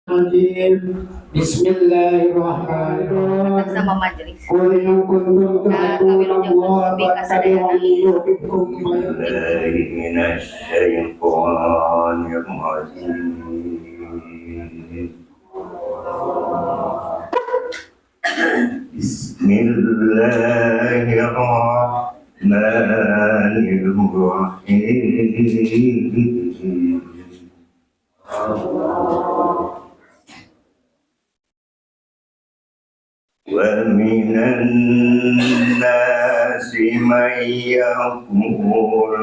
Bismillahirrahmanirrahim. Sama majelis. Qul in kuntum tuhibbuna Allah fattabi'uni yuhibbukum بالله من الشيطان الرجيم بسم الله الرحمن الرحيم ومن الناس من يقول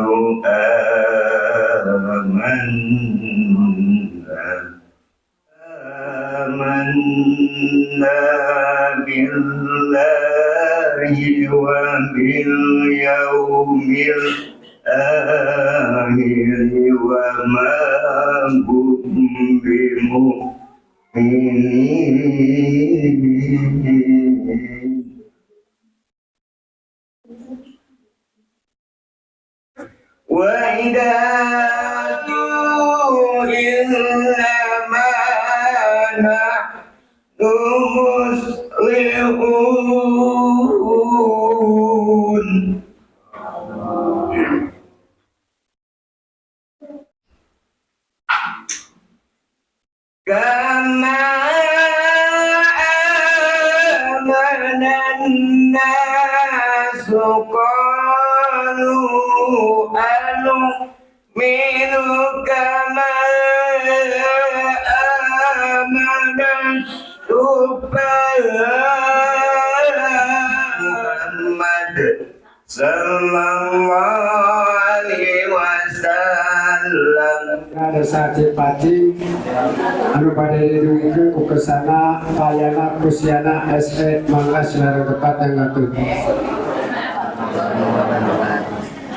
آمنا بالله وباليوم الآخر وما هم بمؤمنين وإذا دعوا إنما نحن مصلحون كما آمن الناس قالوا أنؤمن كما آمن Muhammad sallallahu alaihi wasallam. ada saji pati anu pada didugikan ku kesana payana kusiana SE mangga saudara tepat yang ngatur.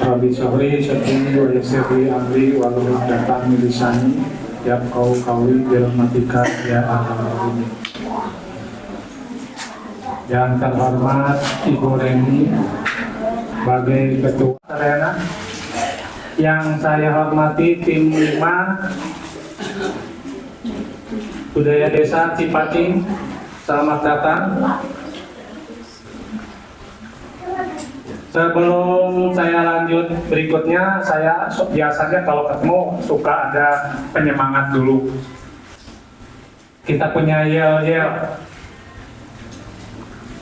Rabbi Sohri, Syedini, wa Yasiri, Amri, walau datang milisani, ya kau kawi, birahmatika, ya alhamdulillah. Yang terhormat Ibu Reni, sebagai Ketua Arena, yang saya hormati tim 5 Budaya Desa Cipacing, selamat datang. Sebelum saya lanjut berikutnya, saya biasanya kalau ketemu suka ada penyemangat dulu. Kita punya yel-yel.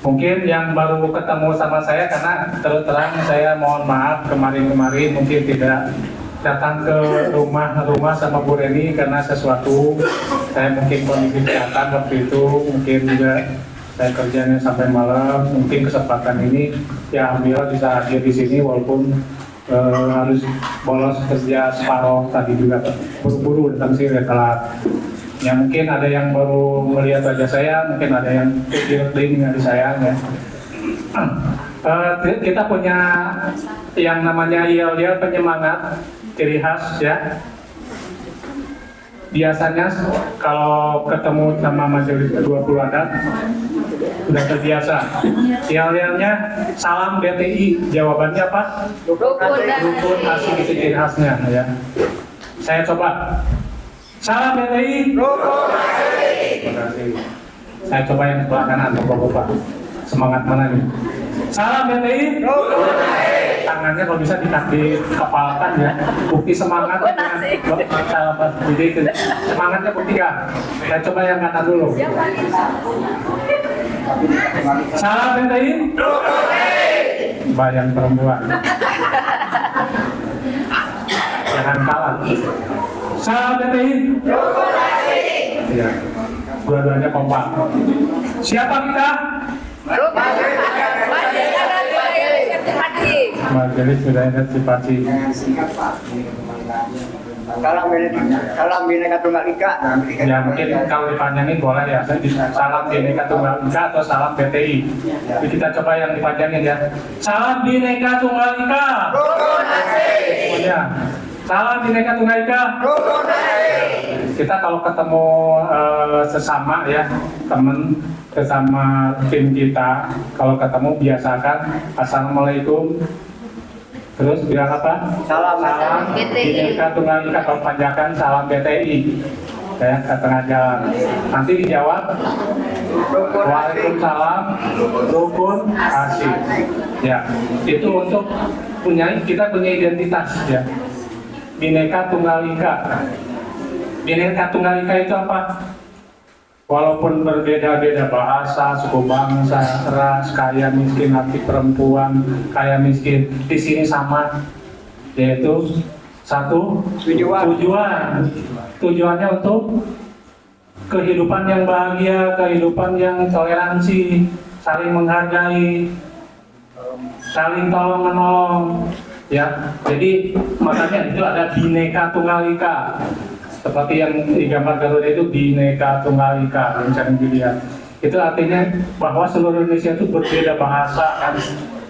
Mungkin yang baru ketemu sama saya, karena terus terang saya mohon maaf kemarin-kemarin mungkin tidak datang ke rumah sama Bu Reni karena sesuatu. Saya mungkin kondisi kesehatan waktu itu, mungkin juga saya kerjanya sampai malam. Mungkin kesempatan ini ya alhamdulillah bisa hadir di sini walaupun harus bolos kerja separuh tadi juga buru-buru datang sini telat. Ya mungkin ada yang baru melihat wajah saya, mungkin ada yang kecil-kecil dari saya ya. Kita punya yang namanya yel-yel penyemangat ciri khas ya. Biasanya kalau ketemu sama majelis ke-20 adat udah terbiasa. Yel-yelnya salam BTI, jawabannya apa? Rukun asli ciri khasnya ya. Saya coba. Salam BTI. Rukun asli. Terima kasih. Saya coba yang sebelah kanan, Bapak-bapak. Semangat mana nih? Salam BTI. Rukun asli. Tangannya kalau bisa dikepalkan ya. Bukti semangat. Salam BTI. Semangatnya buktikan. Saya coba yang kanan dulu. Salam BTI. Rukun asli. Bayang perempuan. Jangan kalah. Salam BTI. Rukun asli. Ya, dua-duanya kompak. Siapa kita? Majelis Budaya Cipacing. Salam Bhinneka Tunggal Ika. Ya mungkin kalau dipanjangin boleh ya. Salam Bhinneka Tunggal Ika atau salam BTI. Jadi kita coba yang dipanjangin ya. Salam Bhinneka Tunggal Ika. Rukun asli. Semuanya. Salam Bhinneka Tunggal Ika. Rukun asli. Kita kalau ketemu sesama ya teman sesama tim kita, kalau ketemu biasakan assalamualaikum, terus bilang apa? Salam Bhinneka Tunggal Ika, kalau panjakan salam BTI. ya ke tengah jalan. Nanti dijawab Waalaikumsalam, rukun asih. Ya, itu untuk kita punya identitas ya. Bhinneka Tunggal Ika. Bhinneka Tunggal Ika itu apa? Walaupun berbeda-beda bahasa, suku bangsa, ras, kaya miskin, laki perempuan, kaya miskin, di sini sama, yaitu satu tujuan. Tujuannya untuk kehidupan yang bahagia, kehidupan yang toleransi, saling menghargai, saling tolong menolong, ya. Jadi makanya itu ada Bhinneka Tunggal Ika. Seperti yang di gambar Garuda itu Bhinneka Tunggal Ika, yang sering dilihat. Itu artinya bahwa seluruh Indonesia itu berbeda bahasa, kan,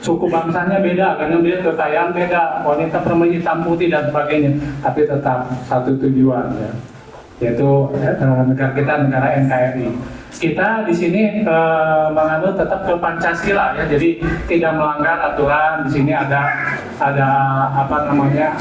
suku bangsanya beda, karena dia kekayaan beda, wanita perempuan hitam putih dan sebagainya, tapi tetap satu tujuan, ya, yaitu negara kita negara NKRI. Kita di sini menganut tetap ke Pancasila, ya, jadi tidak melanggar aturan. Di sini ada apa namanya?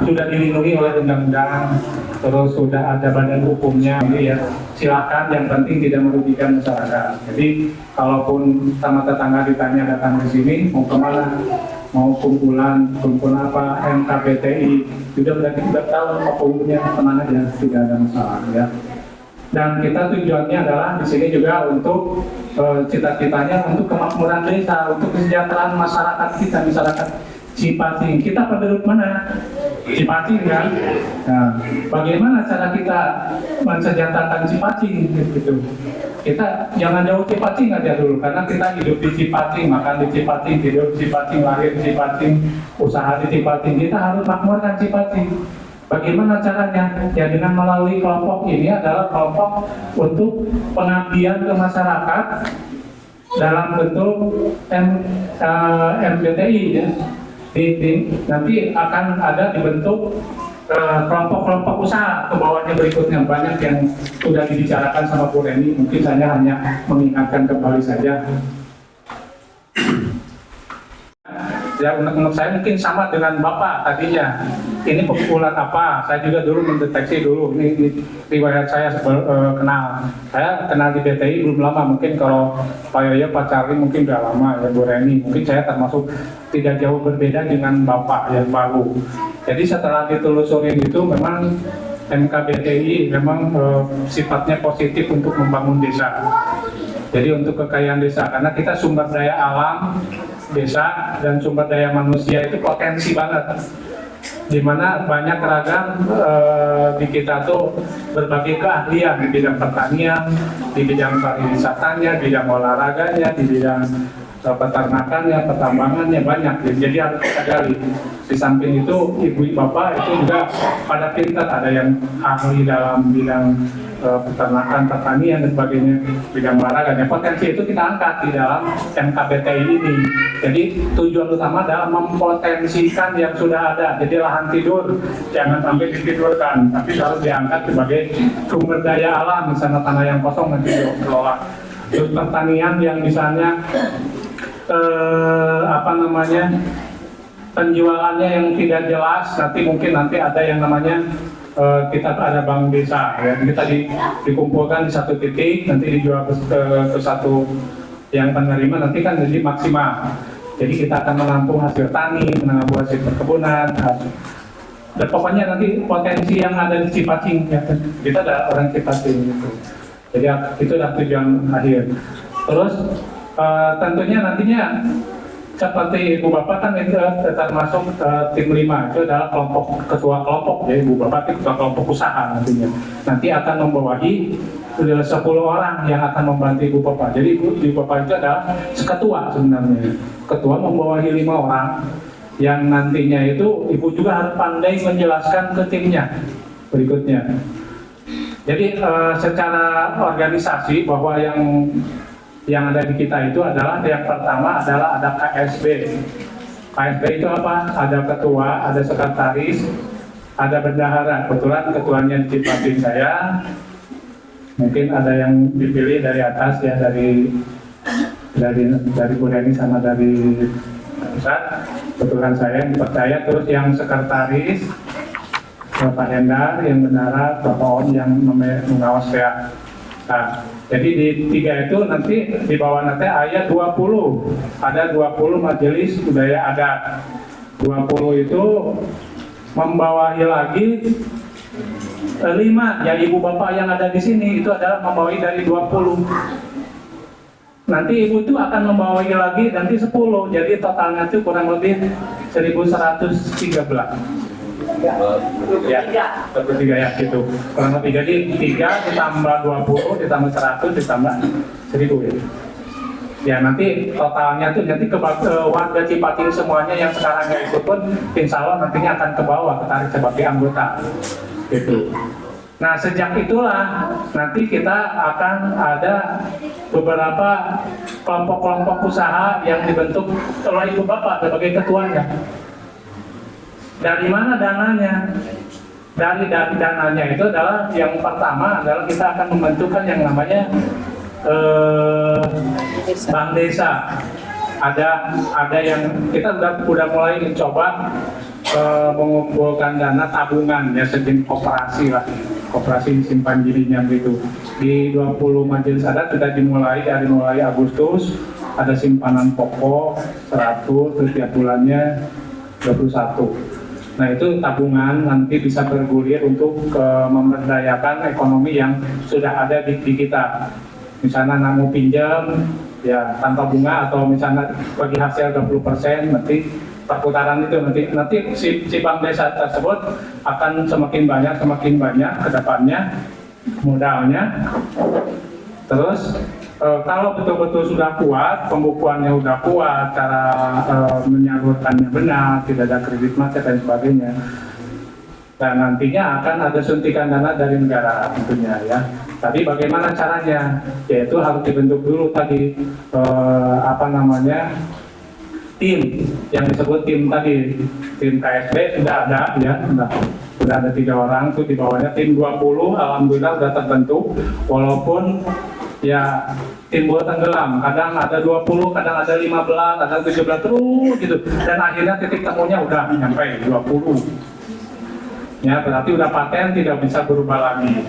Sudah dilindungi oleh undang-undang, terus sudah ada badan hukumnya, ya. Silakan, yang penting tidak merugikan masyarakat. Jadi kalaupun sama tetangga ditanya datang ke sini mau kemana, mau kumpulan apa, MKBTI, sudah tahu apa umumnya, tenang aja, tidak ada masalah, ya. Dan kita tujuannya adalah di sini juga untuk cita-citanya untuk kemakmuran desa, untuk kesejahteraan masyarakat kita, masyarakat Cipating. Kita penduduk mana? Cipating, kan? Nah, bagaimana cara kita mensejahterakan Cipating gitu? Kita jangan jauh Cipating aja dulu, karena kita hidup di Cipating, makan di Cipating, tidur di Cipating, lahir di Cipating, usaha di Cipating. Kita harus makmurkan Cipating. Bagaimana caranya? Ya dengan melalui kelompok ini adalah kelompok untuk pengabdian ke masyarakat dalam bentuk MBTI, ya. Nanti akan ada dibentuk kelompok-kelompok usaha ke bawahnya berikutnya. Banyak yang sudah dibicarakan sama Bu Reni, mungkin saya hanya mengingatkan kembali saja. Ya, menurut saya mungkin sama dengan Bapak tadinya. Ini pengumpulan apa? Saya juga dulu mendeteksi dulu. Ini riwayat saya kenal. Saya kenal di BTI belum lama. Mungkin kalau Pak Yoyo, Pak Charlie mungkin udah lama, ya Bu Reni. Mungkin saya termasuk tidak jauh berbeda dengan Bapak yang baru. Jadi setelah ditelusurin itu memang MKBTI memang sifatnya positif untuk membangun desa. Jadi untuk kekayaan desa, karena kita sumber daya alam desa dan sumber daya manusia itu potensi banget, dimana banyak ragam di kita tuh berbagai keahlian di bidang pertanian, di bidang pariwisatanya, di bidang olahraganya, di bidang peternakannya, pertambangannya, banyak. Jadi harus kita gali. Di samping itu ibu bapak itu juga pada pintar, ada yang ahli dalam bidang peternakan, pertanian dan sebagainya, bidang olahraganya. Potensi itu kita angkat di dalam MKBTI ini. Jadi tujuan utama adalah mempotensikan yang sudah ada. Jadi lahan tidur jangan sampai ditidurkan, tapi harus diangkat sebagai sumber daya alam. Misalnya tanah yang kosong nanti dikelola. Terus pertanian yang misalnya penjualannya yang tidak jelas, nanti ada yang namanya kita ada bank desa, ya. Kita dikumpulkan di satu titik, nanti dijual ke satu yang penerima, nanti kan jadi maksimal. Jadi kita akan menampung hasil tani, menampung hasil perkebunan, dan pokoknya nanti potensi yang ada di Cipating, ya. Kita ada orang Cipating gitu. Jadi itu adalah tujuan akhir. Terus tentunya nantinya seperti Ibu Bapak kan itu termasuk tim 5, itu adalah ketua kelompok, ya. Ibu Bapak itu ketua kelompok usaha nantinya. Nanti akan membawahi 10 orang yang akan membantu Ibu Bapak. Jadi Ibu Bapak itu adalah seketua sebenarnya. Ketua membawahi 5 orang yang nantinya itu Ibu juga harus pandai menjelaskan ke timnya berikutnya. Jadi secara organisasi bahwa yang ada di kita itu adalah yang pertama adalah ada KSB. KSB itu apa? Ada ketua, ada sekretaris, ada bendahara. Kebetulan ketuanya di Cipating saya. Mungkin ada yang dipilih dari atas, ya, dari Bu Reni sama dari pusat. Kebetulan saya yang dipercaya. Terus yang sekretaris Pak Hendar yang bendara, Bapak Om yang mengawas ya. Nah, jadi di 3 itu nanti di bawah nanti ayat 20 ada 20 majelis budaya adat. 20 itu membawahi lagi 5 ya ibu bapak yang ada di sini itu adalah membawahi dari 20. Nanti ibu itu akan membawahi lagi nanti 10. Jadi totalnya itu kurang lebih 1113. Ya, 23 ya gitu. Kurang lebih jadi 3 ditambah 20 ditambah 100 ditambah 1000 ya. Ya nanti totalnya tuh nanti ke warga Cipating semuanya yang sekarang nggak ikut pun insya Allah nantinya akan ke bawah ketarik sebagai anggota gitu. Nah sejak itulah nanti kita akan ada beberapa kelompok-kelompok usaha yang dibentuk oleh ibu bapak sebagai ketuanya. Dari mana dananya? Dari dananya itu adalah yang pertama adalah kita akan membentukkan yang namanya bank desa. Ada yang kita udah mulai mencoba mengumpulkan dana tabungan ya sejenis koperasi lah, koperasi simpan jadinya gitu. Di 20 majelis adat sudah dimulai dari mulai Agustus ada simpanan pokok 100 terus tiap bulannya 21. Nah itu tabungan nanti bisa bergulir untuk memberdayakan ekonomi yang sudah ada di kita. Misalnya mau pinjam ya tanpa bunga atau misalnya bagi hasil 20% nanti perputaran itu nanti si bank desa tersebut akan semakin banyak ke depannya modalnya. Terus kalau betul-betul sudah kuat, pembukuannya sudah kuat, cara menyalurkannya benar, tidak ada kredit macet dan sebagainya. Dan nantinya akan ada suntikan dana dari negara tentunya ya. Tapi bagaimana caranya? Yaitu harus dibentuk dulu tadi tim yang disebut tim tadi, tim KSB sudah ada ya, sudah ada 3 orang tuh di bawahnya tim 20, alhamdulillah sudah terbentuk walaupun ya timbul tenggelam, kadang ada 20, kadang ada 15, kadang 17 terus gitu dan akhirnya titik temunya udah nyampe 20 ya berarti udah paten tidak bisa berubah lagi.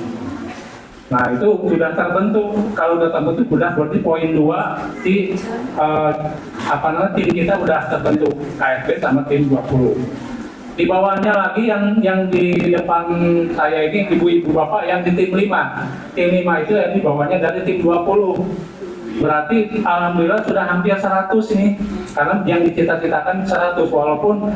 Nah itu sudah terbentuk, kalau sudah terbentuk sudah berarti poin 2 di tim kita sudah terbentuk KSB sama tim 20. Di bawahnya lagi yang di depan saya ini ibu-ibu bapak yang di tim 5. Tim 5 itu yang di bawahnya dari tim 20. Berarti alhamdulillah sudah hampir 100 ini. Karena yang dicita-citakan 100 walaupun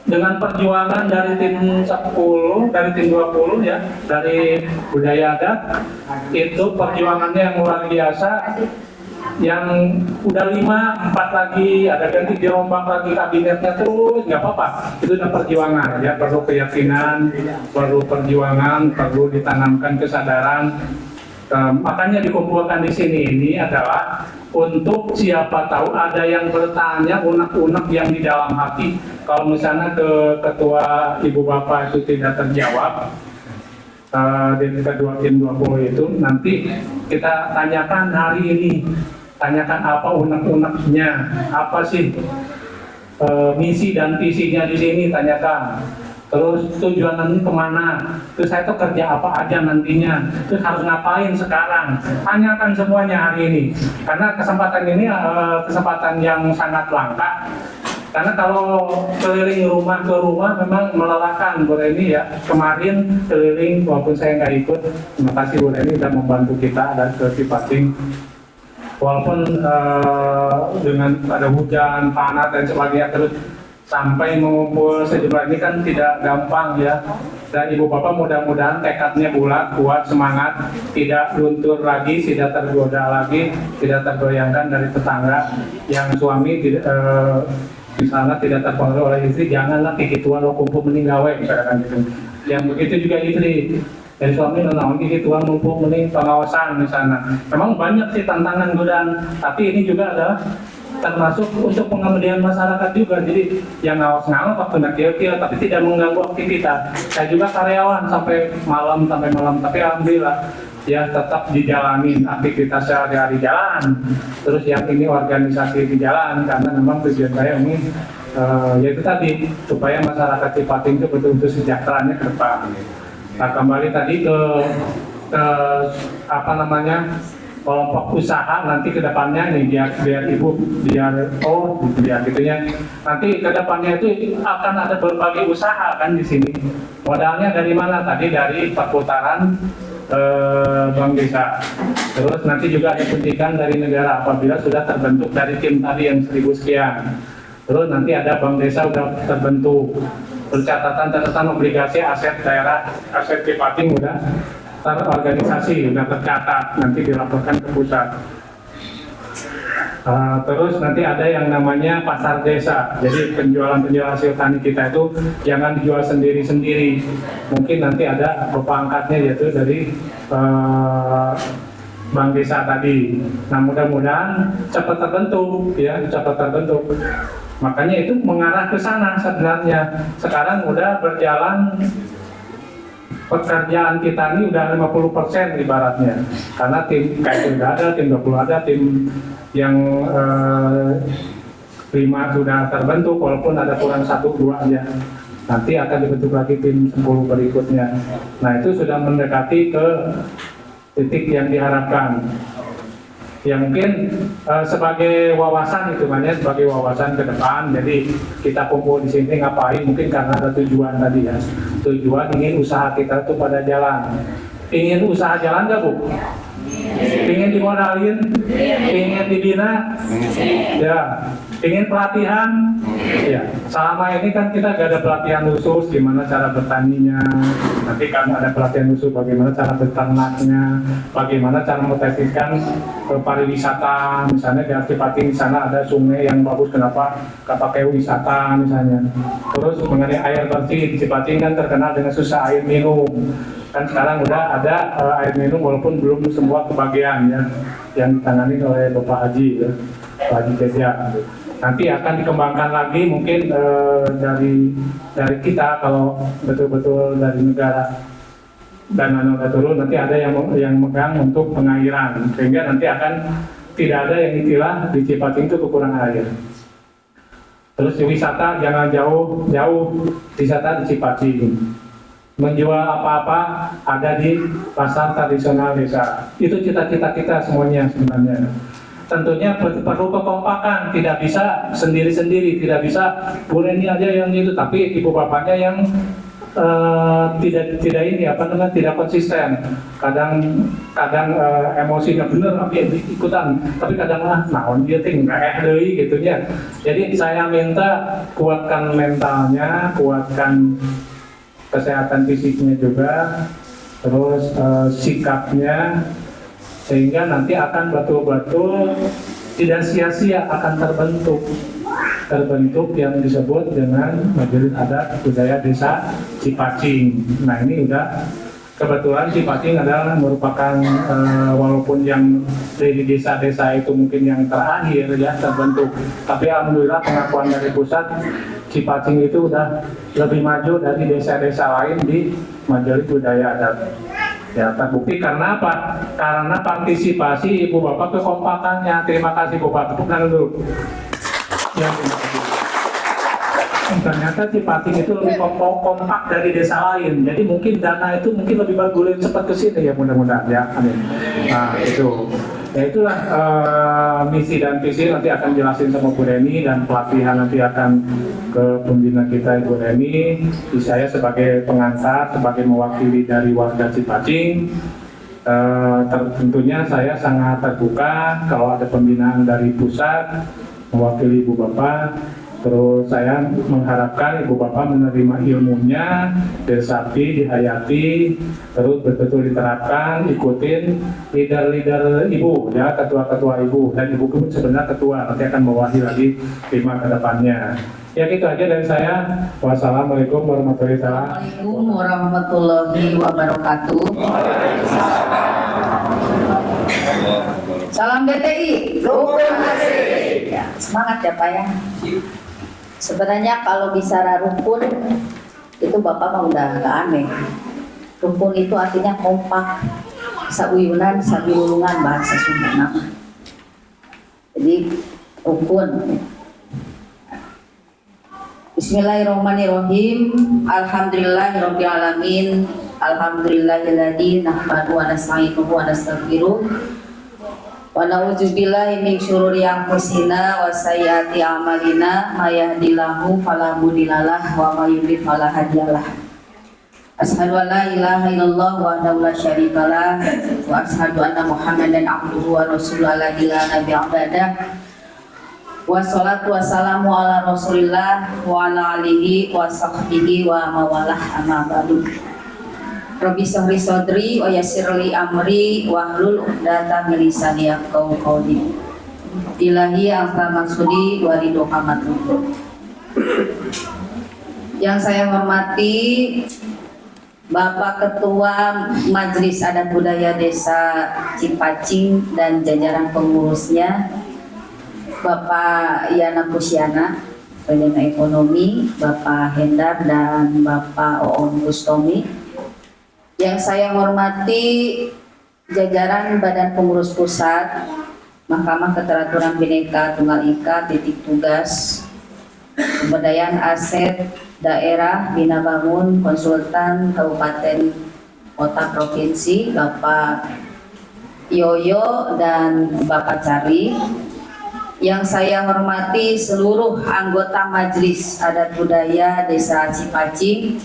dengan perjuangan dari tim 10, dari tim 20 ya, dari budaya adat itu perjuangannya yang luar biasa. Yang udah 5, 4 lagi, ada ganti dirombak lagi kabinetnya terus, nggak apa-apa. Itu udah perjuangan ya, perlu keyakinan, perlu perjuangan, perlu ditanamkan kesadaran. Makanya dikumpulkan di sini ini adalah untuk siapa tahu ada yang bertanya unek-unek yang di dalam hati. Kalau misalnya ke ketua ibu bapak itu tidak terjawab, di kedua tim 20 itu nanti kita tanyakan hari ini. Tanyakan apa unek-uneknya, apa sih misi dan visinya di sini, tanyakan. Terus tujuan nanti kemana, terus saya tuh kerja apa aja nantinya, terus harus ngapain sekarang. Tanyakan semuanya hari ini, karena kesempatan ini kesempatan yang sangat langka. Karena kalau keliling rumah ke rumah memang melelahkan Bu Reni ya. Kemarin keliling walaupun saya nggak ikut, terima kasih Bu Reni sudah membantu kita dan ke Cipating. Walaupun dengan ada hujan, panas dan sebagainya terus sampai mengumpul sejumlah ini kan tidak gampang ya. Dan ibu bapak mudah-mudahan tekadnya bulat, kuat, semangat, tidak luntur lagi, tidak tergoda lagi, tidak tergoyangkan dari tetangga yang suami di sana tidak terpengaruh oleh istri. Janganlah kikituan lo kumpul meninggawe misalkan gitu. Yang begitu juga istri. Dari suami menawan gigi tuan mumpung mending pengawasan misalnya. Memang banyak sih tantangan godaan, tapi ini juga adalah termasuk untuk pengemedian masyarakat juga. Jadi yang ngawas-ngawas waktu nak kira-kira, tapi tidak mengganggu aktivitas. Saya juga karyawan sampai malam, tapi alhamdulillah ya tetap dijalanin aktivitas sehari-hari jalan. Terus yang ini organisasi di jalan karena memang tujuan saya ini yaitu tadi supaya masyarakat Cipating itu betul-betul sejahteranya ke depan. Nah, kembali tadi ke apa namanya, kelompok usaha nanti ke depannya nih, biar ibu gitu ya. Nanti ke depannya itu akan ada berbagai usaha kan di sini. Modalnya dari mana? Tadi dari perputaran bank desa. Terus nanti juga ada suntikan dari negara apabila sudah terbentuk dari tim tadi yang 1000 sekian. Terus nanti ada bank desa sudah terbentuk. Catatan obligasi aset daerah, aset Cipating udah terorganisasi, sudah tercatat, nanti dilaporkan ke pusat. Terus nanti ada yang namanya pasar desa. Jadi penjualan hasil tani kita itu jangan dijual sendiri-sendiri. Mungkin nanti ada beberapa angkatnya, yaitu dari bank desa tadi. Nah, mudah-mudahan cepat terbentuk, ya, cepat terbentuk. Makanya itu mengarah ke sana sebenarnya. Sekarang udah berjalan, pekerjaan kita ini udah 50% ibaratnya. Karena tim kayak udah ada, tim 20 ada, tim yang 5 sudah terbentuk, walaupun ada kurang 1-2 aja. Nanti akan dibentuk lagi tim 10 berikutnya. Nah, itu sudah mendekati ke titik yang diharapkan. Ya mungkin sebagai wawasan itu kan ya, sebagai wawasan ke depan. Jadi kita kumpul di sini ngapain? Mungkin karena ada tujuan tadi ya. Tujuan ingin usaha kita itu pada jalan. Ingin usaha jalan nggak, Bu? Ingin dimodalin? Ingin dibina? Ya. Ingin pelatihan? Ya. Selama ini kan kita gak ada pelatihan khusus gimana cara bertaninya. Nanti kan ada pelatihan khusus bagaimana cara beternaknya, bagaimana cara memtesiskan pariwisata. Misalnya di Cipating di sana ada sungai yang bagus, kenapa gak pakai wisata misalnya. Terus mengenai air bersih, di Cipating kan terkenal dengan susah air minum. Kan sekarang udah ada air minum walaupun belum semua kebagian ya, yang ditangani oleh Bapak Haji ya, Pak Haji Teja. Nanti akan dikembangkan lagi mungkin dari kita, kalau betul-betul dari negara dan udah turun, nanti ada yang megang untuk pengairan, sehingga nanti akan tidak ada yang istilah di Cipating itu kekurangan air. Terus wisata jangan jauh-jauh, wisata di Cipating. Menjual apa-apa ada di pasar tradisional desa. Itu cita-cita kita semuanya sebenarnya. Tentunya perlu kekompakan, tidak bisa sendiri-sendiri, tidak bisa boleh ini aja yang itu, tapi ibu bapaknya yang tidak ini apa namanya, tidak konsisten. Kadang emosinya bener tapi ikutan, tapi kadang naon dia tinggal deui gitunya. Jadi saya minta kuatkan mentalnya, kuatkan kesehatan fisiknya juga, terus sikapnya, sehingga nanti akan betul-betul tidak sia-sia akan terbentuk yang disebut dengan Majelis Adat Budaya Desa Cipating. Nah, ini udah kebetulan Cipating adalah merupakan walaupun yang dari desa-desa itu mungkin yang terakhir ya terbentuk, tapi alhamdulillah pengakuan dari pusat, Cipating itu udah lebih maju dari desa-desa lain di Majelis Budaya Adat. Ya, terbukti karena apa? Karena partisipasi ibu bapak kekompakannya. Terima kasih Bu Bapak. Tepuk tangan dulu. Ya, terima kasih. Ternyata Cipating itu lebih kompak dari desa lain. Jadi mungkin dana itu mungkin lebih bagus, cepat ke sini ya, mudah-mudahan ya. Amin. Nah, itu. Ya itulah misi dan visi, nanti akan jelasin sama Bu Reni, dan pelatihan nanti akan ke pembina kita Ibu Reni. Saya sebagai pengantar, sebagai mewakili dari warga Cipating. Tentunya saya sangat terbuka kalau ada pembinaan dari pusat mewakili Ibu Bapak. Terus saya mengharapkan Ibu Bapak menerima ilmunya, diresapi, dihayati, terus betul-betul diterapkan, ikutin leader-leader Ibu, ya, ketua-ketua Ibu, dan Ibu pun sebenarnya ketua, nanti akan mewahi lagi 5 ke depannya. Ya, gitu aja dari saya. Wassalamualaikum warahmatullahi wabarakatuh. Assalamualaikum warahmatullahi wabarakatuh. Salam BTI, rukun asik. Ya, semangat ya Pak ya. Sebenarnya kalau bicara rukun itu Bapak mah udah nggak aneh. Rukun itu artinya kompak, sauyunan, sabilulungan bahasa Sunda. Jadi rukun. Bismillahirrahmanirrahim. Alhamdulillahirabbil alamin. Alhamdulillahilladzi nahmaduhu wa nasta'inuhu wa nastaghfiruh. Wa na'udzubillahi min syururi anfusina wa sayyiati a'malina. May yahdihillahu fala mudhillalah wa may yudhlil fala hadiyalah. Asyhadu an la ilaha illallah wahdahu la syarikalah wa asyhadu anna Muhammadan abduhu wa rasuluhu la ilaha illa ba'dah. Wassalatu wassalamu ala rasulillah wa ala alihi wa sahbihi wa mawalah amma ba'du. Rabbi shrah sadri wa yassir li amri wahlul 'uqdatam min lisani yafqahu qawli. Ilahi anta maksudi wa ridho matlub. Yang saya hormati Bapak Ketua Majelis Adat Budaya Desa Cipacing dan jajaran pengurusnya, Bapak Yana Pusiana, Pendana Ekonomi, Bapak Hendar dan Bapak Oon Bustomi. Yang saya hormati jajaran Badan Pengurus Pusat, Mahkamah Keteraturan Bhinneka Tunggal Ika, titik tugas, Pemberdayaan Aset Daerah, Bina Bangun, Konsultan Kabupaten Kota Provinsi, Bapak Yoyo dan Bapak Cari. Yang saya hormati seluruh anggota Majelis Adat Budaya Desa Cipacing,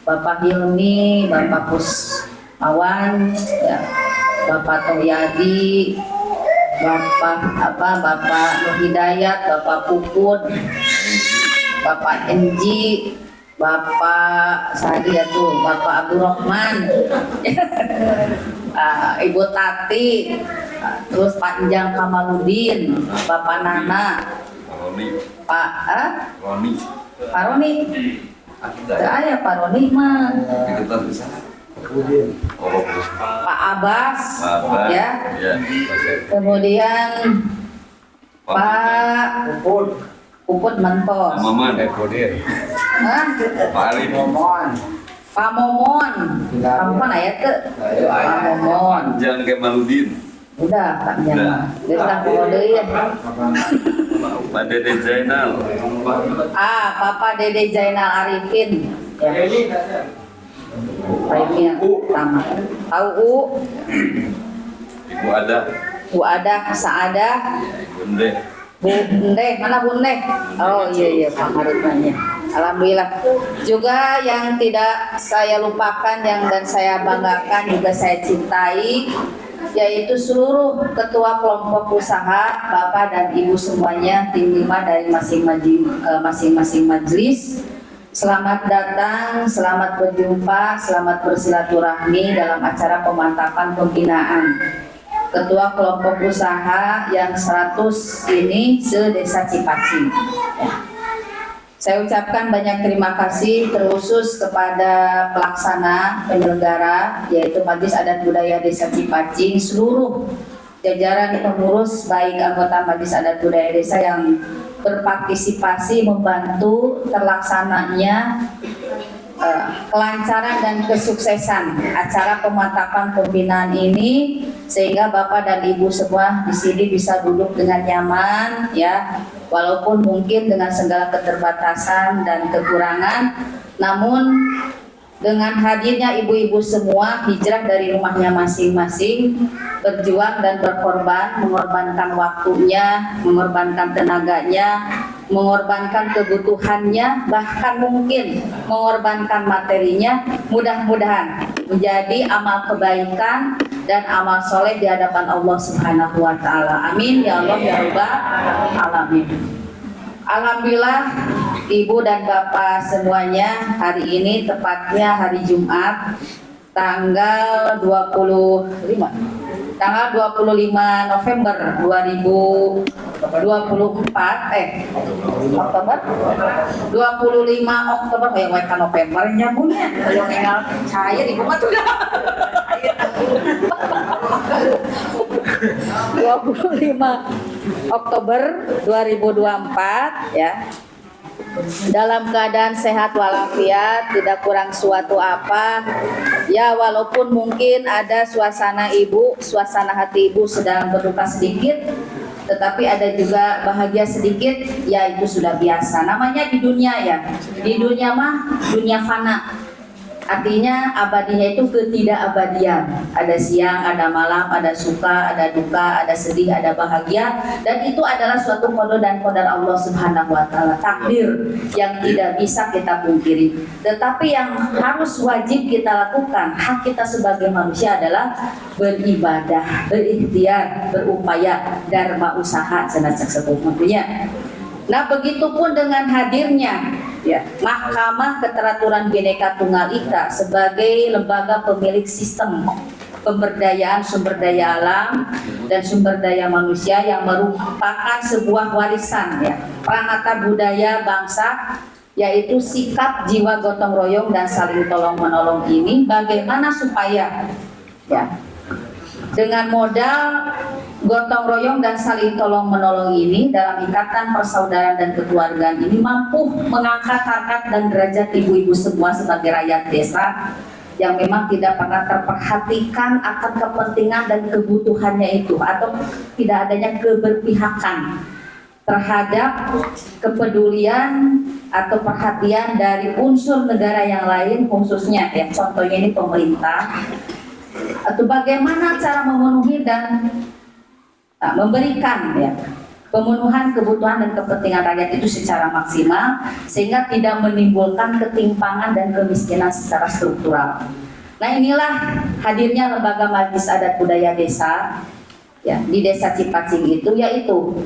Bapak Hilmi, Bapak Puspawan, ya, Bapak Toyadi, Bapak Nur Hidayat, Bapak Puput, Bapak Enji, Bapak Sadi tuh, Bapak Abdurrahman, Ibu Tati, terus Pak Injang Kamaludin, Bapak Nana, Pak Roni, saya Pak Roni mah, Pak Abbas, ya, kemudian Pak Puput Mentos, Pak Momon, kamu mana ya tuh? Pak Momon. Jangan Kemaludin. Udah, Pak Jangan. Kita kode ya. Pak Dede Zainal. Bapak Dede Zainal Arifin. Ya. Pak ini yang pertama. Tahu U? Ibu Ada. Bu Ada, Saadah. Bunda. Bunda, mana Bunda? Oh iya Pak Harifannya. Alhamdulillah. Juga yang tidak saya lupakan dan saya banggakan juga saya cintai, yaitu seluruh ketua kelompok usaha, Bapak dan Ibu semuanya, tim 5 dari masing-masing majelis. Selamat datang, selamat berjumpa, selamat bersilaturahmi dalam acara pemantapan pembinaan Ketua Kelompok Usaha yang 100 ini se-Desa Cipacing. Saya ucapkan banyak terima kasih terkhusus kepada pelaksana penyelenggara, yaitu Majelis Adat Budaya Desa Cipacing, seluruh jajaran pengurus baik anggota Majelis Adat Budaya Desa yang berpartisipasi membantu terlaksananya kelancaran dan kesuksesan acara pemantapan pembinaan ini, sehingga Bapak dan Ibu semua di sini bisa duduk dengan nyaman, ya, walaupun mungkin dengan segala keterbatasan dan kekurangan, namun dengan hadirnya ibu-ibu semua hijrah dari rumahnya masing-masing, berjuang dan berkorban, mengorbankan waktunya, mengorbankan tenaganya, mengorbankan kebutuhannya, bahkan mungkin mengorbankan materinya. Mudah-mudahan menjadi amal kebaikan dan amal soleh di hadapan Allah Subhanahu wa Ta'ala. Amin ya Allah ya Rabbal alamin. Alhamdulillah, Ibu dan Bapak semuanya, hari ini tepatnya hari Jumat tanggal 25 November 2024 Oktober 25 Oktober yang mereka November nyambungnya yang tinggal cair Ibu mah tuh 25 Oktober 2024 ya, dalam keadaan sehat walafiat, tidak kurang suatu apa ya, walaupun mungkin ada suasana hati ibu sedang berduka sedikit, tetapi ada juga bahagia sedikit, ya itu sudah biasa. Namanya di dunia ya, di dunia mah dunia fana. Artinya abadinya itu ketidakabadian. Ada siang, ada malam, ada suka, ada duka, ada sedih, ada bahagia, dan itu adalah suatu qada dan qadar Allah Subhanahu wa taala, takdir yang tidak bisa kita pungkiri. Tetapi yang harus wajib kita lakukan, hak kita sebagai manusia adalah beribadah, berikhtiar, berupaya, dharma usaha cenacak sepupunya. Nah, begitupun dengan hadirnya ya, Mahkamah Keteraturan Bhinneka Tunggal Ika sebagai lembaga pemilik sistem pemberdayaan sumber daya alam dan sumber daya manusia yang merupakan sebuah warisan ya, pranata budaya bangsa, yaitu sikap jiwa gotong royong dan saling tolong menolong ini, bagaimana supaya ya dengan modal gotong royong dan saling tolong menolong ini dalam ikatan persaudaraan dan kekeluargaan ini mampu mengangkat harkat dan derajat ibu-ibu semua sebagai rakyat desa yang memang tidak pernah terperhatikan akan kepentingan dan kebutuhannya itu, atau tidak adanya keberpihakan terhadap kepedulian atau perhatian dari unsur negara yang lain, khususnya ya contohnya ini pemerintah, atau bagaimana cara memenuhi dan memberikan ya pemenuhan kebutuhan dan kepentingan rakyat itu secara maksimal sehingga tidak menimbulkan ketimpangan dan kemiskinan secara struktural. Nah, inilah hadirnya lembaga Majelis Adat Budaya Desa ya di Desa Cipacing itu, yaitu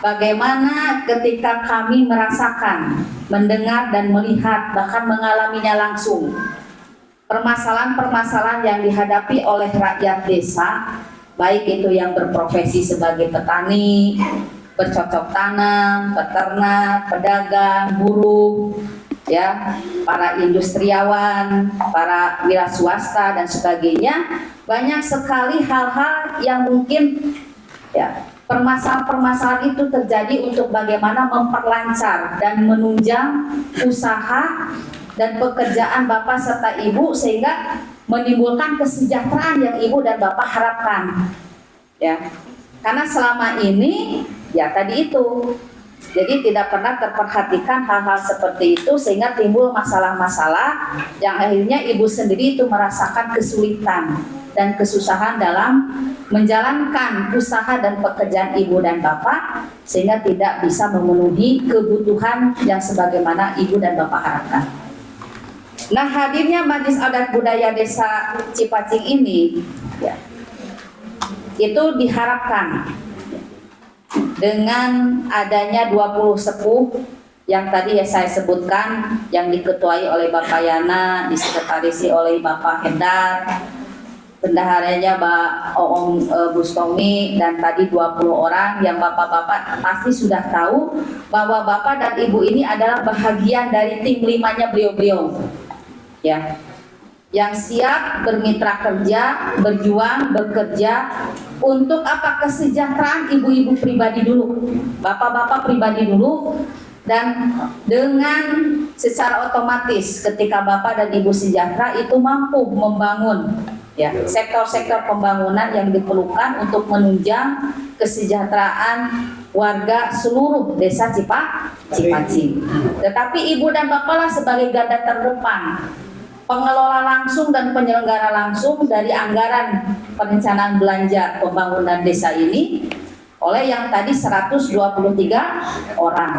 bagaimana ketika kami merasakan, mendengar dan melihat bahkan mengalaminya langsung permasalahan-permasalahan yang dihadapi oleh rakyat desa, baik itu yang berprofesi sebagai petani, bercocok tanam, peternak, pedagang, buruh, ya, para industriawan, para wira swasta dan sebagainya. Banyak sekali hal-hal yang mungkin ya permasalahan-permasalahan itu terjadi untuk bagaimana memperlancar dan menunjang usaha dan pekerjaan Bapak serta Ibu sehingga menimbulkan kesejahteraan yang Ibu dan Bapak harapkan. Ya. Karena selama ini ya tadi itu. Jadi tidak pernah terperhatikan hal-hal seperti itu sehingga timbul masalah-masalah yang akhirnya Ibu sendiri itu merasakan kesulitan dan kesusahan dalam menjalankan usaha dan pekerjaan Ibu dan Bapak sehingga tidak bisa memenuhi kebutuhan yang sebagaimana Ibu dan Bapak harapkan. Nah, hadirnya Majelis Adat Budaya Desa Cipacing ini ya, itu diharapkan dengan adanya 20 sepuh yang tadi ya saya sebutkan, yang diketuai oleh Bapak Yana, disekretarisi oleh Bapak Hendar, bendaharanya Mbak Oom Bustomi, dan tadi 20 orang yang bapak-bapak pasti sudah tahu bahwa Bapak dan Ibu ini adalah bahagian dari tim 5-nya beliau-beliau. Ya, yang siap bermitra kerja, berjuang, bekerja untuk apa? Kesejahteraan ibu-ibu pribadi dulu, bapak-bapak pribadi dulu, dan dengan secara otomatis ketika Bapak dan Ibu sejahtera itu mampu membangun ya sektor-sektor pembangunan yang diperlukan untuk menunjang kesejahteraan warga seluruh desa Cipacing. Tetapi Ibu dan Bapak lah sebagai garda terdepan, pengelola langsung dan penyelenggara langsung dari anggaran perencanaan belanja pembangunan desa ini oleh yang tadi 123 orang.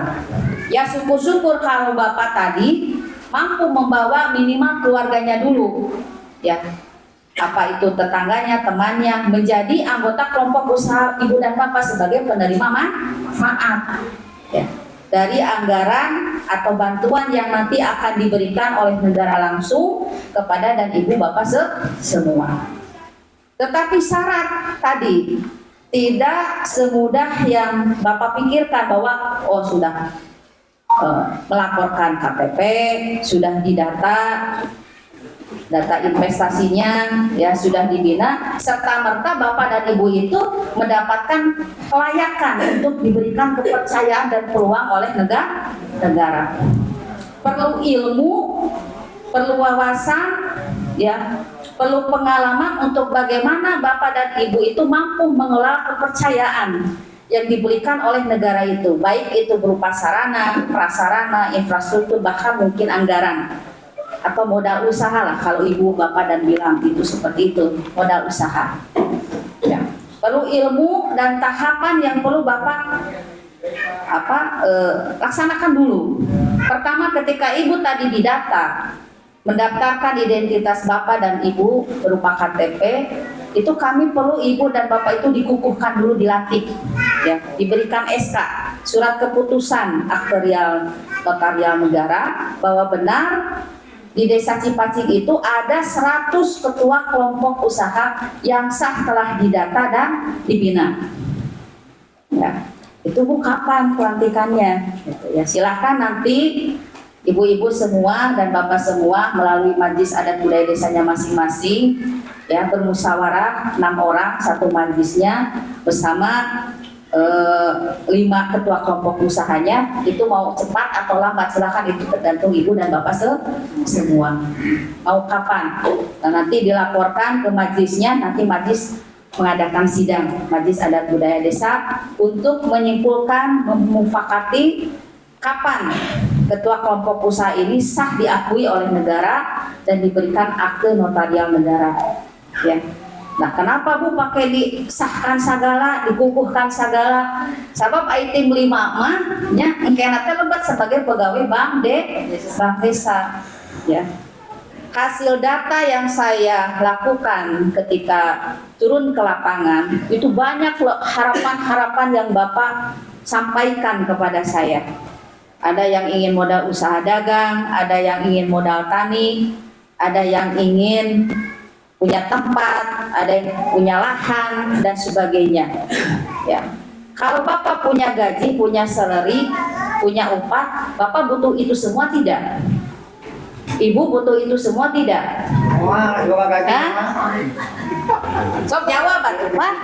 Ya syukur-syukur kalau Bapak tadi mampu membawa minimal keluarganya dulu, ya, apa itu tetangganya, temannya, menjadi anggota kelompok usaha Ibu dan Bapak sebagai penerima manfaat. Ya. Dari anggaran atau bantuan yang nanti akan diberikan oleh negara langsung kepada dan Ibu Bapak semua. Tetapi syarat tadi tidak semudah yang Bapak pikirkan bahwa oh sudah melaporkan KTP, sudah didata, data investasinya ya sudah dibina, serta merta Bapak dan Ibu itu mendapatkan kelayakan untuk diberikan kepercayaan dan peluang oleh negara. Perlu ilmu, perlu wawasan, ya, perlu pengalaman untuk bagaimana Bapak dan Ibu itu mampu mengelola kepercayaan yang diberikan oleh negara itu, baik itu berupa sarana, prasarana, infrastruktur, bahkan mungkin anggaran atau modal usaha lah kalau ibu bapak dan bilang itu seperti itu, modal usaha. Ya. Perlu ilmu dan tahapan yang perlu bapak laksanakan dulu. Pertama, ketika ibu tadi didata, mendaftarkan identitas bapak dan ibu berupa KTP, itu kami perlu ibu dan bapak itu dikukuhkan dulu, dilantik, ya, diberikan SK, surat keputusan aktuarial notarial negara bahwa benar di Desa Cipacing itu ada 100 ketua kelompok usaha yang sah telah didata dan dibina. Ya, itu Bu kapan pelantikannya? Gitu, ya, silahkan nanti ibu-ibu semua dan bapak semua melalui Majelis Adat Budaya desanya masing-masing, ya, bermusyawarah 6 orang satu majelisnya bersama 5 ketua kelompok usahanya. Itu mau cepat atau lambat silahkan, itu tergantung ibu dan bapak semua mau kapan. Nah, nanti dilaporkan ke majelisnya, nanti majelis mengadakan sidang Majelis Adat Budaya Desa untuk menyimpulkan, memufakati kapan ketua kelompok usaha ini sah diakui oleh negara dan diberikan akte notarial negara, ya. Nah, kenapa Bu pakai disahkan segala, dikukuhkan segala? Sebab item 5 mah nya engkena teh lebat sebagai pegawai bank desa, ya. Hasil data yang saya lakukan ketika turun ke lapangan itu banyak harapan-harapan yang Bapak sampaikan kepada saya. Ada yang ingin modal usaha dagang, ada yang ingin modal tani, ada yang ingin punya tempat, ada yang punya lahan dan sebagainya. Ya. Kalau Bapak punya gaji, punya salary, punya upah, Bapak butuh itu semua tidak? Ibu butuh itu semua tidak? Wah, juga gaji. Sok jawab atuh, Pak.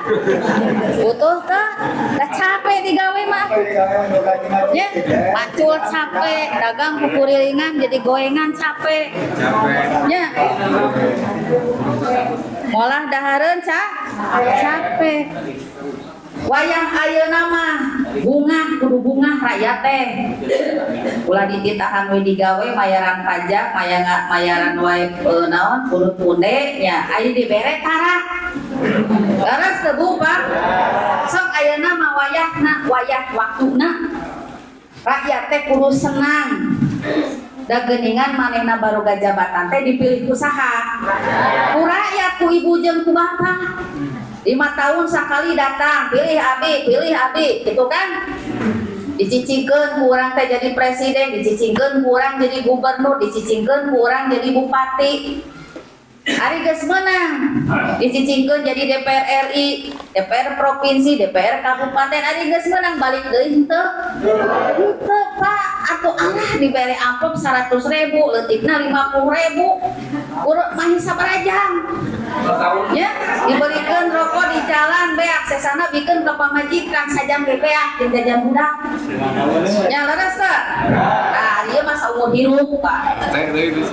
Butuh kah? Dah capek digawe mah. Ya, macul capek, dagang kukurilingan jadi goengan capek. Ya. Molah dahareun capek. Wayang ayeuna mah bunga kudu bunga rakyat teh. Ulah dititahan we digawe mayaran pajak, mayaran wae naon urut punde nya aya dibere tara. Laras teu Bu, Pak. Sok ayeuna mah wayah waktuna. Rakyat teh kudu senang. Da geuningan manehna baroga jabatan teh dipilih usaha. Ku rakyat, ku ibu jeung ku bapak. 5 tahun sekali datang, pilih abi, gitu kan? Dicicingkeun ku urang teh jadi presiden, dicicingkeun ku urang jadi gubernur, dicicingkeun ku urang jadi bupati. Ari geus meunang, dicicingkeun jadi DPR RI, DPR provinsi, DPR kabupaten. Ari geus meunang balik deui henteu? Henteu, Pak. Atuh Allah dibere amplop 100.000, leutikna 50.000. Urut mah sabaraha jam? Ya, diberikan rokok di jalan, be aksesana bikin ke pamajikan sajam bebeak di jajan budak. Ya, laras tak? Nah, dia masa umur hirup, Pak.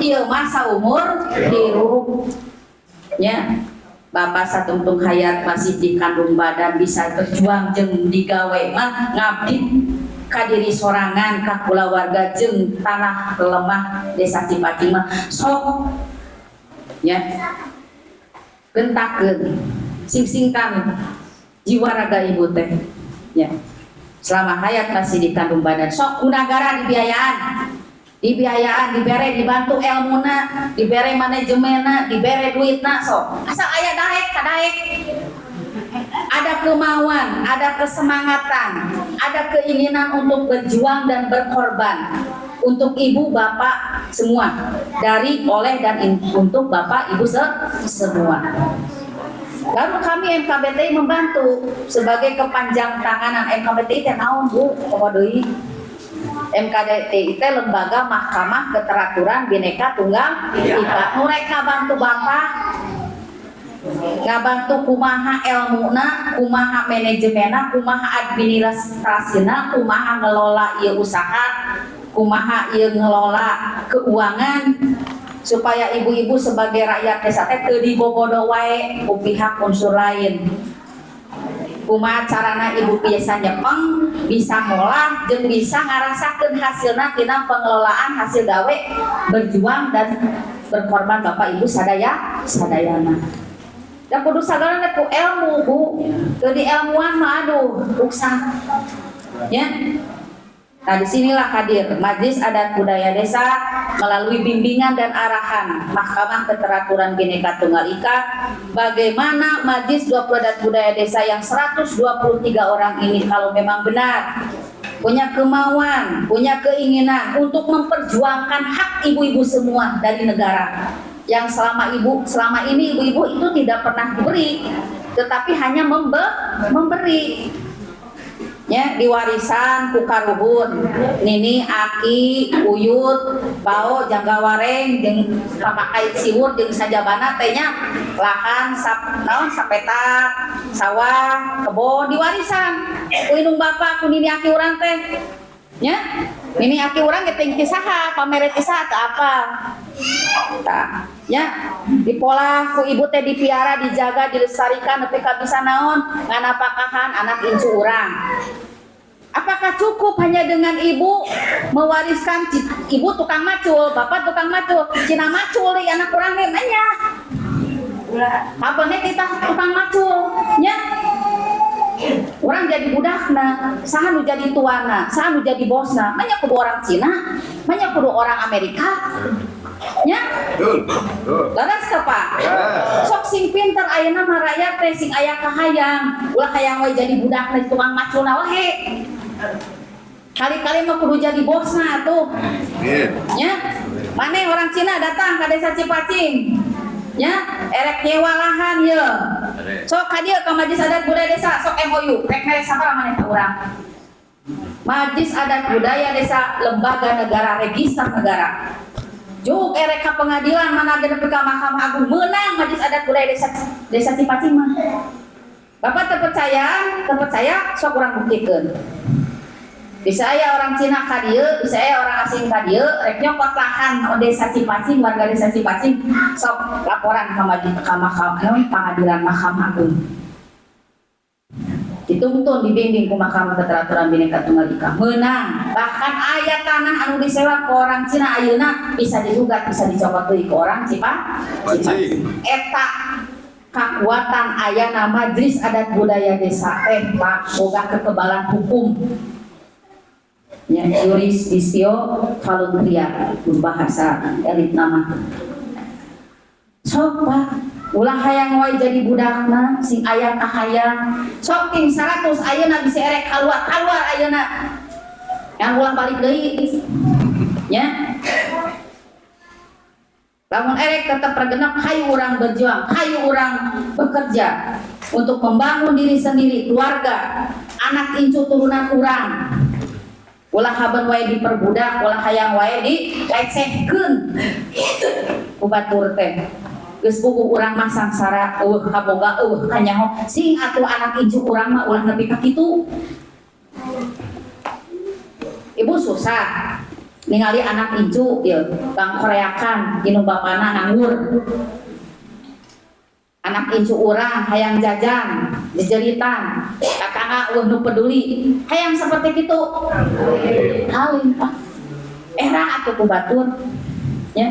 Iya, masa umur hirup. Ya, Bapak satuntung hayat masih dikandung badan bisa berjuang jeung digawe mah ngabdi ka diri sorangan ka kulawarga jeung tanah lemah Desa Cipacing mah sok ya gentakeun sing-singkan jiwa raga ibu teh ya selama hayat masih dikandung badan sok ku nagara dibiayaan dibere dibantu elmuna dibere manajemenna dibere duitna sok asal aya daek kadaek ada kemauan ada kesemangatan ada keinginan untuk berjuang dan berkorban untuk ibu bapak semua dari oleh dan untuk bapak ibu semua. Lalu kami MKBTI membantu sebagai kepanjang tanganan. MKBTI teh naon Bu? Komodeui. MKBTI teh lembaga Mahkamah Keteraturan Bhinneka Tunggal Ika. Nu rek ngabantu bapak ngabantu kumaha elmuna, kumaha manajemenna, kumaha administrasina, kumaha ngelola ieu usaha, kumaha ieu ngelola keuangan supaya ibu-ibu sebagai rakyat desa teh teu dibobodo wae ku pihak unsur lain. kumaha carana ibu biasa nyepeng, bisa ngolah jeung bisa ngarasakeun hasilna tina pengelolaan hasil gawe, berjuang dan berkorban Bapak Ibu sadayana. Da kudu sagala ku ilmu Bu, teu di ilmuan mah aduh ruksak. Ya. Nah disinilah hadir Majelis Adat Budaya Desa melalui bimbingan dan arahan Mahkamah Keteraturan Bhinneka Tunggal Ika, bagaimana Majelis 20 Adat Budaya Desa yang 123 orang ini kalau memang benar punya kemauan, punya keinginan untuk memperjuangkan hak ibu-ibu semua dari negara yang selama ini ibu-ibu itu tidak pernah diberi, tetapi hanya memberi. Ya, diwarisan ku karuhun nini aki uyut bau jangga wareng jeung papakai siwur jeung sajabana teh nya lahan sapetak sawah kebon diwarisan ku indung bapak ku nini aki urang teh nya nini aki urang ge teh saha pamere teh saha teh apa tah nya dipola ku ibu teh dipiara dijaga dilestarikan nepi ka bisa naon nganapakahan anak incu urang. Apakah cukup hanya dengan ibu mewariskan ibu tukang macul, bapak tukang macul, cina macul di anak urang ge nya. Abangnya kita tukang macul nya. Orang jadi budakna, saha nu jadi tuana, saha nu jadi bosna, manya kudu orang Cina, manya kudu orang Amerika. Ya, laras apa? Sok sing pinter ayeuna mah rakyat teh sing aya kahayang, ulah hayang we jadi budakna di tukang maculna wae. Kali-kali mah kudu jadi bosna tuh. Ya, mana orang Cina datang ke desa Cipacing. Ya, erek nyewa lahan ye. Sok ka dieu ka Majelis Adat Budaya Desa, sok MOU, rek mere sabaraha maneh ka urang. Majelis Adat Budaya Desa lembaga negara register negara. Juk erek ka pengadilan mana geus nepi ka Mahkamah Agung menang Majelis Adat Budaya Desa Cipacing mah. Bapak terpercaya sok urang buktikeun. Bisa aya orang Cina ka dieu, bisa aya orang asing ka dieu, rek nyokot lahan desa Cipacing, warga desa Cipacing, sok laporan ka pengadilan Mahkamah Agung. Dituntun dibimbing ku Mahkamah Keteraturan Bhinneka Tunggal Ika menang, bahkan aya tanah anu disewa ke orang Cina ayeuna bisa digugat, bisa dicopot deui ke orang Cipacing. Eta kakuatan ayana Majelis Adat Budaya Desa Pak boga kekebalan hukum. Ya, jurisdisio voluntariat bahasa elit nama. Sok Pak, ulah hayang wae jadi budakna sing aya kahayang. Sok ting 100 ayeuna bisa erek kaluar ayeuna. Yang ulah balik deui. Ya. Lamun erek tetap pergenap hayu urang berjuang, hayu urang bekerja untuk membangun diri sendiri, keluarga, anak incu turunan urang. Ulah haban wae diperbudak, ulah hayang wae dilecehkeun ku batur teh. Geus buku urang mah sangsara eueuh kaboga eueuh kanyaho sing atuh anak incu urang mah ulah nepi ka kitu. Ibu susah ningali anak incu ieu bangkoreakan dinu bapana nganggur. Anak incu urang hayang jajan jejeritan kakak nu peduli hayang seperti itu halim Pak era atuh ku batur ya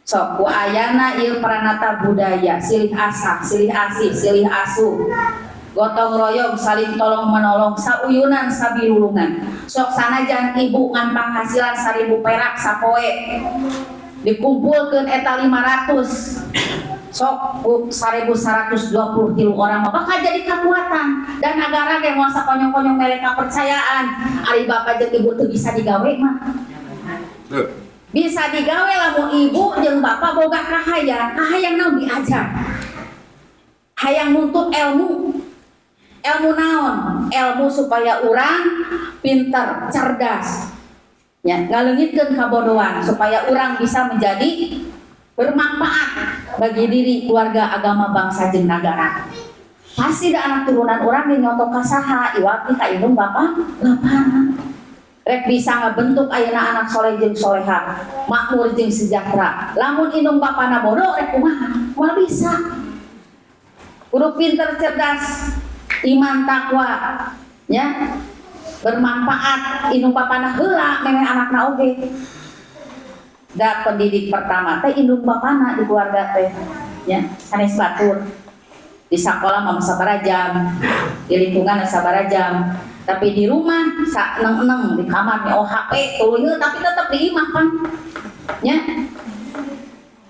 sok ku ayana ieu pranata budaya silih asah silih asih silih asuh gotong royong saling tolong menolong sauyunan sabilulungan sok sanajan ibu ngan penghasilan 1.000 perak sapoe dikumpulkeun eta 500 sok 1.120 tilu orang bakal jadi kekuatan dan negara ge moal konyong-konyong mereka percayaan ari bapak jeung ibu teu bisa digawe mah bisa digawe lamun ibu jeung bapak boga kahayang naon diajar hayang nuntut ilmu naon ilmu supaya urang pinter cerdas ya ngaleungitkeun kabodohan supaya urang bisa menjadi bermanfaat bagi diri, keluarga, agama, bangsa, jeung negara. Pasti da anak turunan orang yang nyotok kasaha, iwati ka indung bapak, rek bisa ngabentuk ayeuna anak soleh jeung soleha, makmur jeung sejahtera. Lamun indung bapana bodoh, rek kumaha? Moal bisa. Kudu pinter cerdas, iman takwa nya bermanfaat indung bapana heula memang anakna oge. Da pendidik pertama teh indung bapana di keluarga teh nya sanes batur. Di sekolah mah sabaraha jam, di lingkungan sabaraha jam, tapi di rumah neng-neng di kamar oh HP tuluy tapi tetap di imah kan nya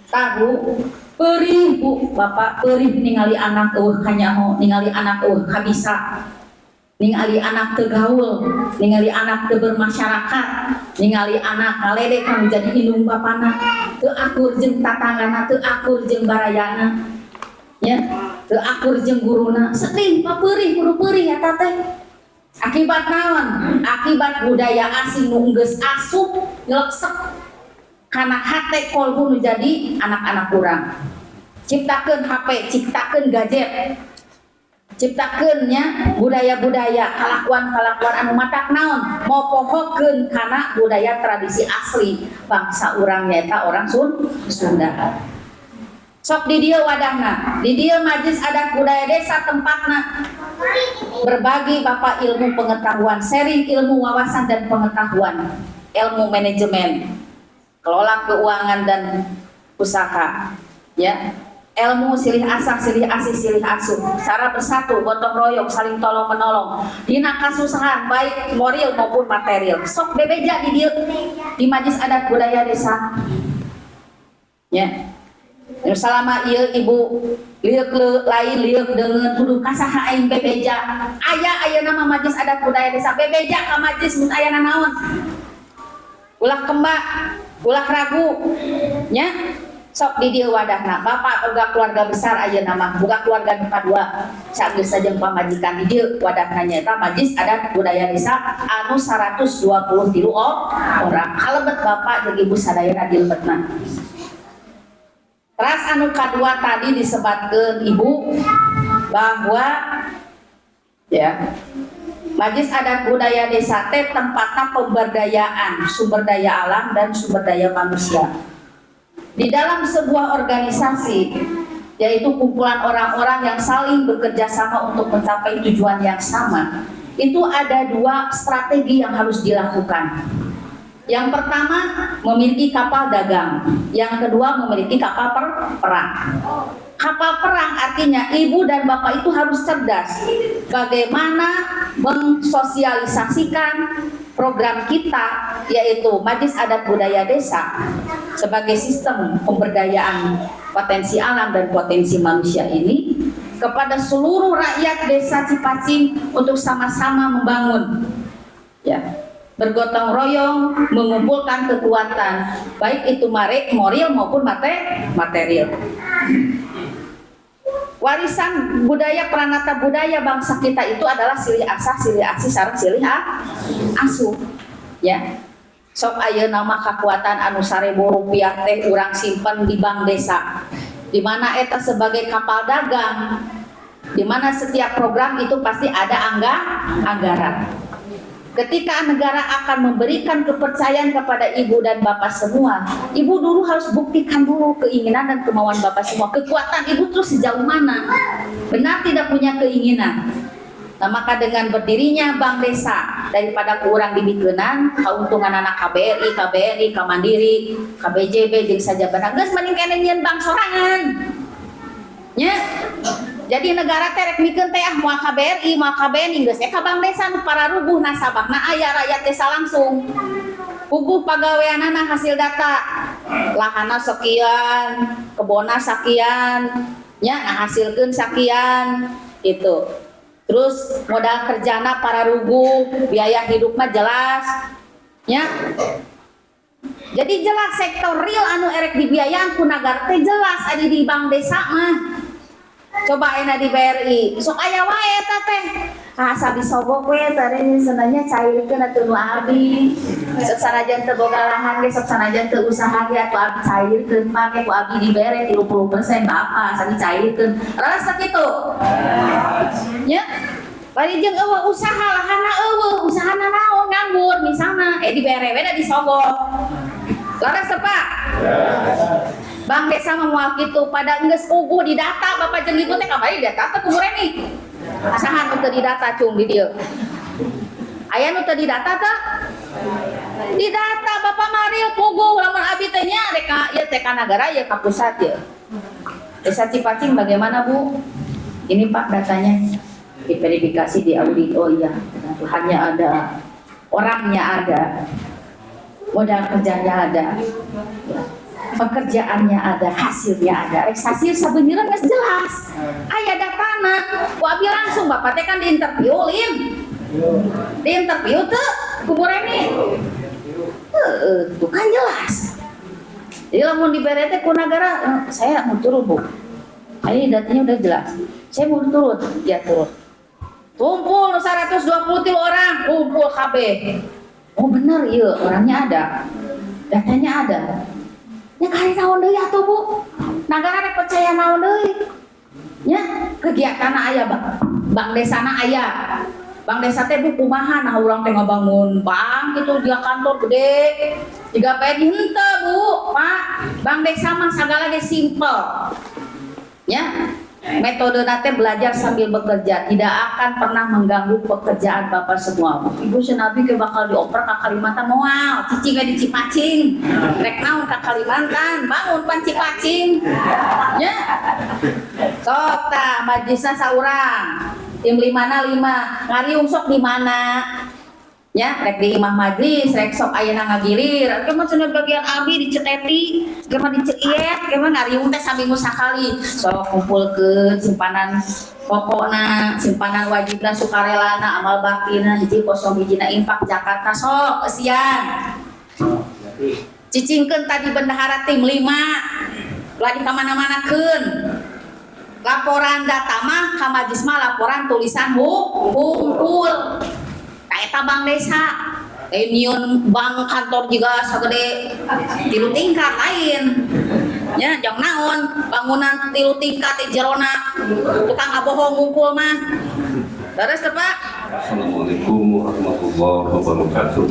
tahu perih bu bapak perih ningali anak kanyaho ningali anak kabisa ningali anak teu gaul ningali anak teu bermasyarakat ningali anak ngaledek kanu jadi indung bapana teu akur jeung tatanggana teu akur jeung barayana nya teu akur jeung guruna sedih papeurih kudu peurih eta teh akibat naon akibat budaya asing nu geus asup nyeleksek kana hate kolbu nu jadi anak-anak urang ciptakeun HP ciptakeun gadget ciptakeun nya budaya-budaya kalakuan-kalakuan anu matak naon mau pohokeun kana budaya tradisi asli bangsa urang nyaeta orang Sunda. Sok di dieu wadahna, di dieu Majelis Adat Budaya Desa tempatna berbagi Bapak ilmu pengetahuan, sharing ilmu wawasan dan pengetahuan, ilmu manajemen, kelola keuangan dan usaha, ya, ilmu silih asah, silih asih, silih asuh, cara bersatu, gotong royong, saling tolong menolong, dina kasusahan baik moral maupun material. Sok bebeja di dieu di Majelis Adat Budaya Desa, ya. Selama ieu ibu liuk lain liuk dengan kudu kasaha aing bebeja aya nama Majelis Adat Budaya Desa bebeja ka majelis mun aya naon ulah kembak ulah ragu nya sok di dieu wadahna bapak boga keluarga besar aya nama boga keluarga nu kadua sageus saja pamajikan di dieu wadahna nyaeta Majelis Adat Budaya Desa anu 123 orang kalebet bapak jeung ibu sadayana dilebetna. Ras anu kadua tadi disebutkan ibu bahwa ya Majelis Adat Budaya Desa teh tempatnya pemberdayaan sumber daya alam dan sumber daya manusia. Di dalam sebuah organisasi yaitu kumpulan orang-orang yang saling bekerja sama untuk mencapai tujuan yang sama, itu ada dua strategi yang harus dilakukan. Yang pertama memiliki kapal dagang, yang kedua memiliki kapal perang. Kapal perang artinya ibu dan bapak itu harus cerdas bagaimana mensosialisasikan program kita yaitu Majelis Adat Budaya Desa sebagai sistem pemberdayaan potensi alam dan potensi manusia ini kepada seluruh rakyat Desa Cipacing untuk sama-sama membangun ya. Bergotong royong, mengumpulkan kekuatan, baik itu moral maupun material. Warisan budaya pranata budaya bangsa kita itu adalah silih asah, silih asih, sareng silih asuh. Ya, sok ayeuna mah kakuatan anu 1.000 rupiah teh urang simpen di bank desa, di mana eta sebagai kapal dagang, di mana setiap program itu pasti ada anggaran. Ketika negara akan memberikan kepercayaan kepada ibu dan bapak semua, ibu dulu harus buktikan dulu keinginan dan kemauan bapak semua. Kekuatan ibu terus sejauh mana? Benar tidak punya keinginan. Nah, maka dengan berdirinya Bank Desa daripada kurang dibikenan, keuntungan anak KBRI, KBNI, Kamandiri, KBJB, jeung saja barang geus mending keneh nyieun bank sorangan. Nya. Jadi negara terek mikeun teh moal KBRI, moal KBNI geus ka Bank Desa nu pararubuh nasabahna aya rakyat desa langsung. Puguh pagaweanana hasil data. Lahana sekian, kebona sekian, nya ngahasilkeun sekian gitu. Terus modal kerjana pararubuh, biaya hidupna jelas. Nya. Jadi jelas sektor real anu erek dibiayaan ku nagara teh jelas adi di Bank Desa mah. Coba enak di BRI, sok aya wae eta teh. Sabi sobok we tadi sebenarnya cairkeun atuh nu abdi. Sok sanajan teu boga lahan ge, sok sanajan teu usaha ge atuh abdi cairkeun make ku abdi di BRI 30% apa sani cairkeun. Rasa kitu. Nya. Bari jeung eueuh usaha lahana eueuh, usahana naon nganggur misalna di BRI we da disobok. Laras apa? Bank Desa memual gitu pada enggeus puguh di data bapak jeung ibu teh kabari data teh kumureni. Asahan nu teu didata cung di dieu. Aya nu teu didata teh? Didata Bapak Maril puguh lamun abi teh nya rek ka ieu teh ka nagara ieu ka pusat ieu. Desa Cipacing bagaimana Bu? Ini Pak datanya diverifikasi di audit. Oh iya, hanya ada, orangnya ada, modal kerjanya ada, ya. Pekerjaannya ada, hasilnya ada. Hasil sebenarnya nggak jelas. Ayah datana, wabi langsung Bapak teh kan diinterview Lin. Diinterview tuh kubur ini. Tuh kan jelas. Jadi lamun diberi teh ku nagara, saya mau turun Bu. Ini datanya udah jelas. Saya mau turun, dia turun. Kumpul 123 orang, kumpul KB. Oh benar iya, orangnya ada. Datanya ada. Ya kali naon deui atuh Bu. Nagara rek percaya naon deui. Ya, kegiatan aya Bang desana aya. Bang desa teh Bu kumaha nah urang teh ngabangun bank gitu dia kantor gede. Jiga bae di henteu Bu, Pak. Bang desa mah sagala ge simpel. Ya. Metode nate belajar sambil bekerja tidak akan pernah mengganggu pekerjaan Bapak semua. Ibu senabi ke bakal dioper ke Kalimantan moal, cicing di Cipacing, rek naon ke Kalimantan, bangun pan Cipacing, ya. Sok ta majlisna saurang, tim 5 ngariung sok di mana? Ya, rek di imah majlis, rek sok ayeuna ngagilir. Kemana cenah bagian abi diceteti, kemana diceiet, kemana ngariung teh saminggu sakali. Sok kumpulkeun simpanan pokokna, simpanan wajibna sukarelana, amal baktina, hiji kosong hijina infak Jakarta sok eusian. Cicingkeun tadi bendahara tim 5. Lagi ka mana-manakeun. Laporan data mah ka majlis mah laporan tulisan hungkul. Eta Bang desa, nyieun bank kantor juga sagede 3 tingkat lain. Ya, jang naon bangunan 3 tingkat di jerona tukang abohong ngumpul mah. Terus teh Pak. Assalamualaikum warahmatullahi wabarakatuh.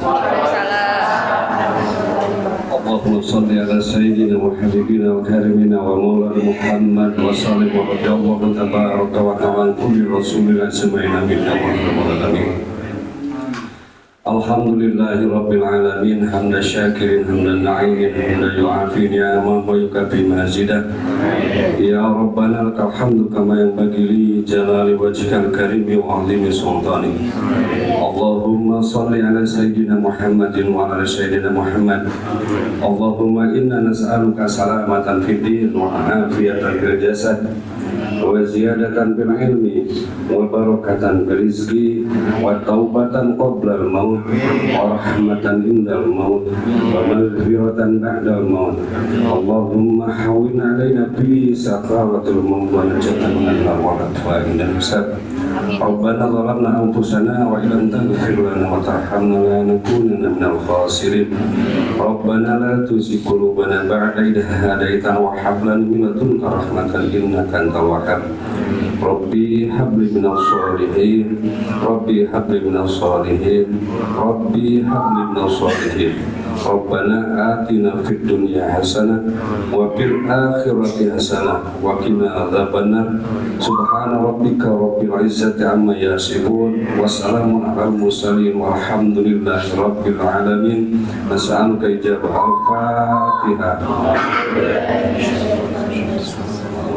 Allahumma shalli ala sayyidina wa habibina wa karimina wa maulana Muhammad wa sallim wa radiyallahu tabaraka wa ta'ala kulli rasulina samaina minna wa alamin. Alhamdulillahi Rabbil Alamin hamdan syakirin hamdan na'imin hamdan yu'afi ni'amah wa yukafi mazidah. Ya Rabbana lakal hamdu kama yanbaghi li jalali wajhikal karimi wa 'azimi sultani. Allahumma salli ala sayyidina Muhammadin wa ala sayyidina Muhammad. Allahumma inna nas'aluka salamatan fid din wa afiyatan fil jasad wa ziyadatan fil ilmi wa barakatan fil rizqi wa taubatan qabla al-maut wa rahmatan indal maut wa maghfiratan ba'dal maut. Allahumma hawwin 'alaina fi sakaratil maut wa najatan min al-nar wa indal hisab. Rabbana zalamna anfusana wa illam taghfir lana wa tarhamna lanakunanna minal khasirin. Rabbana la tuzigh qulubana ba'da idh hadaytana wa hab lana min ladunka rahmatan innaka antal wahhab. Rabbi habli minas sholihin, Rabbi habli minas sholihin, Rabbi habli minas sholihin. Rabbana atina fid dunya hasanah wa fil akhirati hasanah wa qina adzabannar. Subhana rabbika rabbil izzati amma yasifun wa salamun alal mursalin walhamdulillahi rabbil alamin. Nas'aluka ijabah al-Fatihah.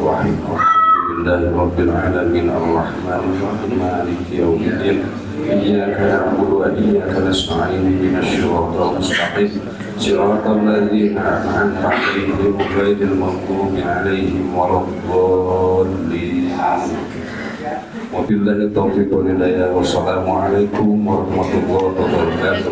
Alhamdulillahi rabbil alamin arrahmanir rahim maliki yaumiddin. Iyyaka na'budu wa iyyaka nasta'in ihdinas siratal mustaqim siratal ladzina an'amta 'alaihim ghairil maghdubi 'alaihim waladdallin. Wabillahi taufiq wal hidayah. Wassalamualaikum warahmatullahi wabarakatuh.